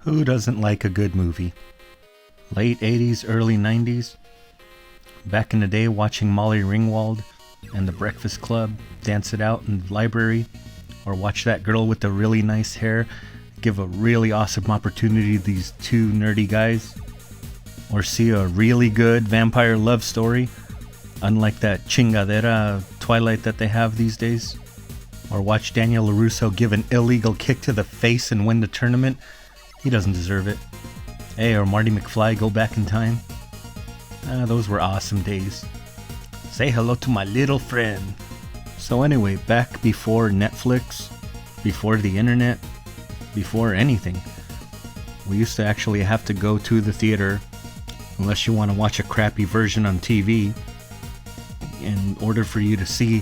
Who doesn't like a good movie? Late 80s, early 90s. Back in the day, watching Molly Ringwald and The Breakfast Club dance it out in the library, or watch that girl with the really nice hair give a really awesome opportunity to these two nerdy guys, or see a really good vampire love story, unlike that chingadera Twilight that they have these days, or watch Daniel LaRusso give an illegal kick to the face and win the tournament. He doesn't deserve it. Hey, or Marty McFly go back in time. Those were awesome days. Say hello to my little friend. So anyway, back before Netflix, before the internet, before anything, we used to actually have to go to the theater, unless you want to watch a crappy version on TV, in order for you to see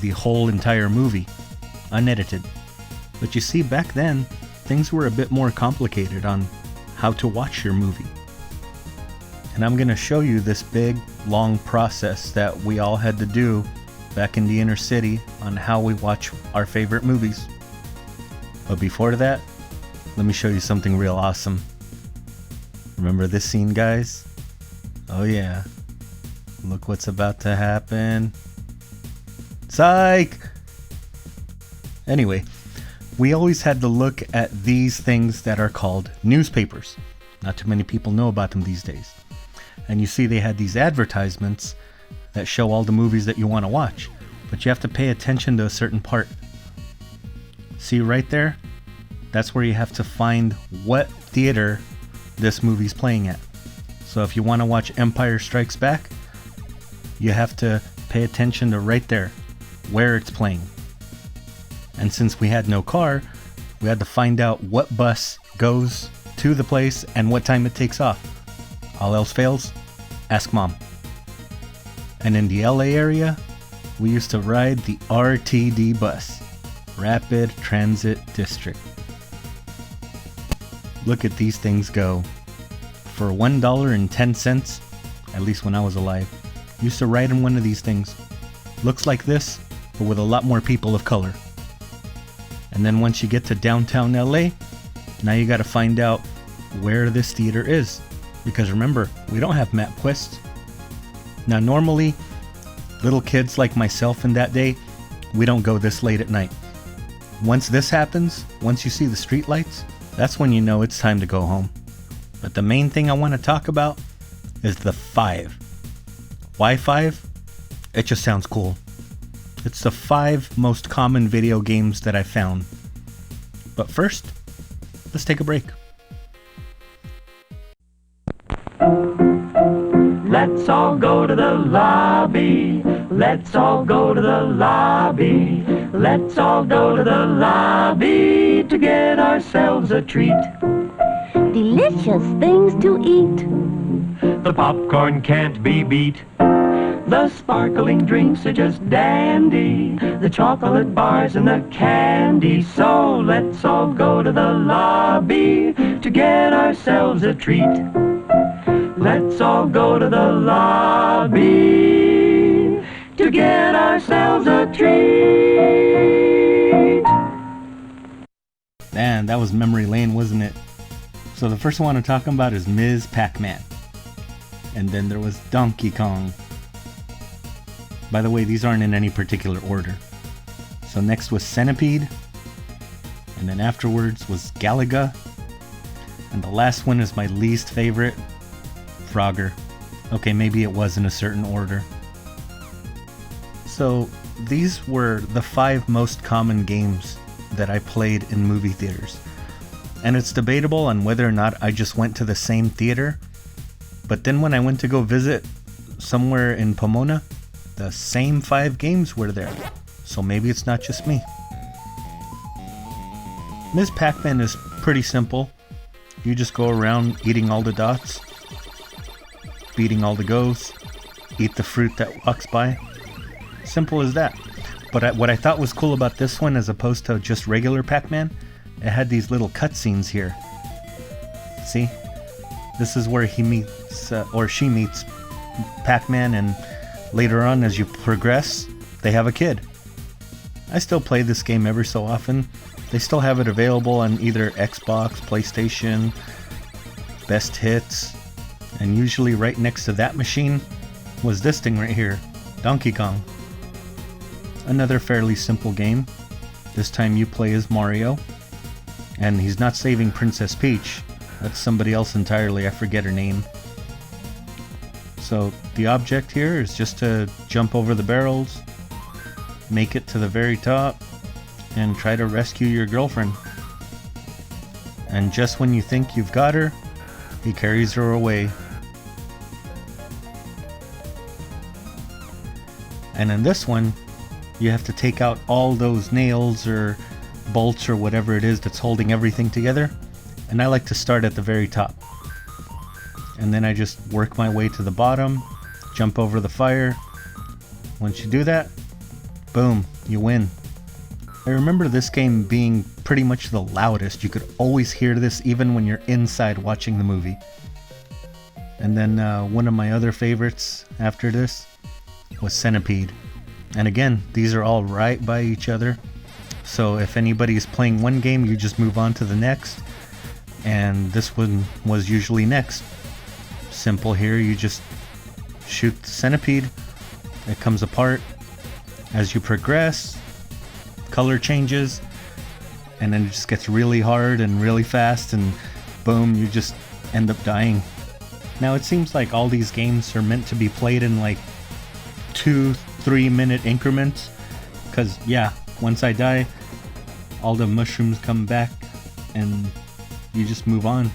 the whole entire movie, unedited. But you see, back then, things were a bit more complicated on how to watch your movie. And I'm going to show you this big, long process that we all had to do back in the inner city on how we watch our favorite movies. But before that, let me show you something real awesome. Remember this scene, guys? Oh yeah. Look what's about to happen. Psych! Anyway, we always had to look at these things that are called newspapers. Not too many people know about them these days. And you see they had these advertisements that show all the movies that you want to watch. But you have to pay attention to a certain part. See right there? That's where you have to find what theater this movie's playing at. So if you want to watch Empire Strikes Back, you have to pay attention to right there, where it's playing. And since we had no car, we had to find out what bus goes to the place and what time it takes off. All else fails, ask mom. And in the LA area, we used to ride the RTD bus, Rapid Transit District. Look at these things go. For $1.10, at least when I was alive, used to ride in one of these things. Looks like this, but with a lot more people of color. And then once you get to downtown LA, now you gotta find out where this theater is. Because remember, we don't have MapQuest. Now normally, little kids like myself in that day, we don't go this late at night. Once this happens, once you see the street lights, that's when you know it's time to go home. But the main thing I want to talk about is the 5. Why 5? It just sounds cool. It's the 5 most common video games that I found. But first, let's take a break. Let's all go to the lobby. Let's all go to the lobby. Let's all go to the lobby to get ourselves a treat. Delicious things to eat. The popcorn can't be beat. The sparkling drinks are just dandy. The chocolate bars and the candy. So let's all go to the lobby to get ourselves a treat. Let's all go to the lobby to get ourselves a treat. Man, that was memory lane, wasn't it? So the first one I'm talking about is Ms. Pac-Man. And then there was Donkey Kong. By the way, these aren't in any particular order. So next was Centipede. And then afterwards was Galaga. And the last one is my least favorite, Frogger. Okay, maybe it was in a certain order. So these were the 5 most common games that I played in movie theaters. And it's debatable on whether or not I just went to the same theater. But then when I went to go visit somewhere in Pomona, the same 5 games were there. So maybe it's not just me. Ms. Pac-Man is pretty simple. You just go around eating all the dots, beating all the goes, eat the fruit that walks by. Simple as that. But what I thought was cool about this one, as opposed to just regular Pac-Man, it had these little cutscenes here. See? This is where he meets, or she meets Pac-Man, and later on, as you progress, they have a kid. I still play this game every so often, They still have it available on either Xbox, PlayStation, Best Hits, and usually right next to that machine was this thing right here, Donkey Kong. Another fairly simple game. This time you play as Mario, and he's not saving Princess Peach. That's somebody else entirely, I forget her name. So the object here is just to jump over the barrels, make it to the very top, and try to rescue your girlfriend. And just when you think you've got her, he carries her away. And in this one, you have to take out all those nails or bolts or whatever it is that's holding everything together. And I like to start at the very top. And then I just work my way to the bottom, jump over the fire. Once you do that, boom, you win. I remember this game being pretty much the loudest. You could always hear this even when you're inside watching the movie. And then one of my other favorites after this was Centipede. And again, these are all right by each other. So if anybody's playing one game, you just move on to the next. And this one was usually next. Simple here, you just shoot the centipede. It comes apart. As you progress, color changes, and then it just gets really hard and really fast, and boom, you just end up dying. Now it seems like all these games are meant to be played in like 2-3 minute increments, because yeah, once I die, all the mushrooms come back and you just move on.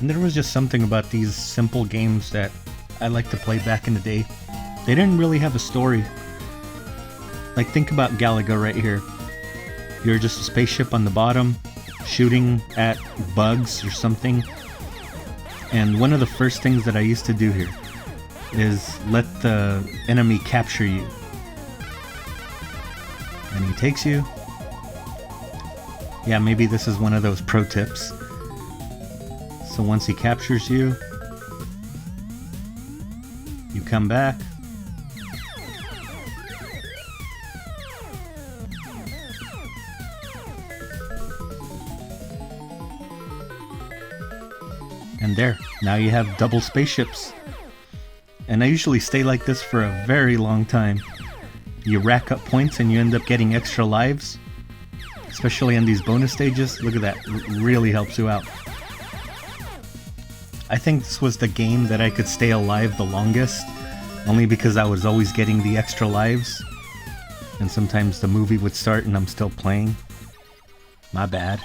And there was just something about these simple games that I liked to play back in the day. They didn't really have a story. Like, think about Galaga right here. You're just a spaceship on the bottom, shooting at bugs or something. And one of the first things that I used to do here is let the enemy capture you. And he takes you. Yeah, maybe this is one of those pro tips. So once he captures you, you come back. And there, now you have double spaceships. And I usually stay like this for a very long time. You rack up points and you end up getting extra lives. Especially on these bonus stages. Look at that, it really helps you out. I think this was the game that I could stay alive the longest, only because I was always getting the extra lives. And sometimes the movie would start and I'm still playing. My bad.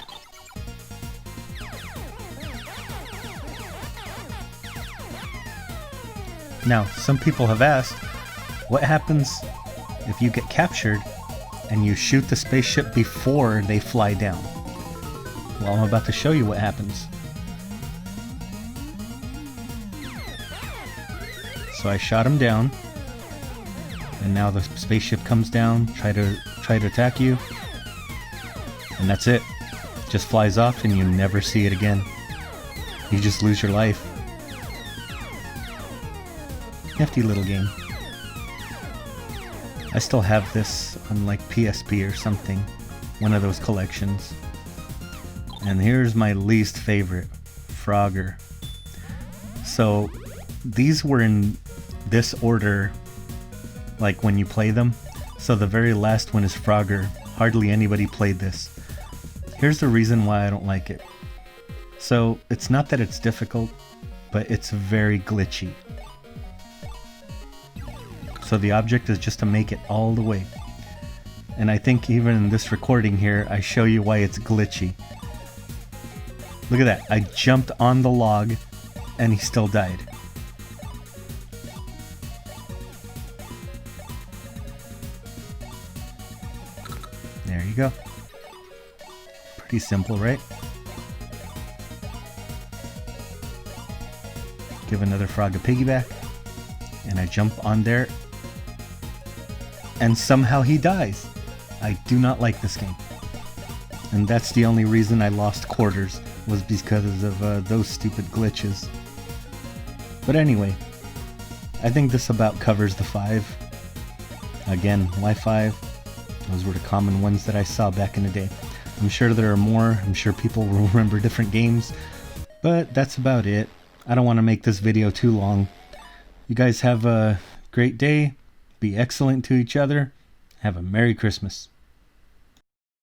Now, some people have asked, what happens if you get captured and you shoot the spaceship before they fly down? Well, I'm about to show you what happens. So I shot him down, and now the spaceship comes down, try to attack you, and that's it. Just flies off and you never see it again. You just lose your life. Nifty little game. I still have this on like PSP or something, one of those collections. And here's my least favorite, Frogger. So these were in this order, like when you play them. So the very last one is Frogger. Hardly anybody played this. Here's the reason why I don't like it. So it's not that it's difficult, but it's very glitchy. So the object is just to make it all the way. And I think even in this recording here, I show you why it's glitchy. Look at that, I jumped on the log and he still died. There you go. Pretty simple, right? Give another frog a piggyback. And I jump on there. And somehow he dies. I do not like this game. And that's the only reason I lost quarters, was because of those stupid glitches. But anyway, I think this about covers the 5. Again, why 5? Those were the common ones that I saw back in the day. I'm sure there are more. I'm sure people will remember different games. But that's about it. I don't want to make this video too long. You guys have a great day. Be excellent to each other. Have a Merry Christmas.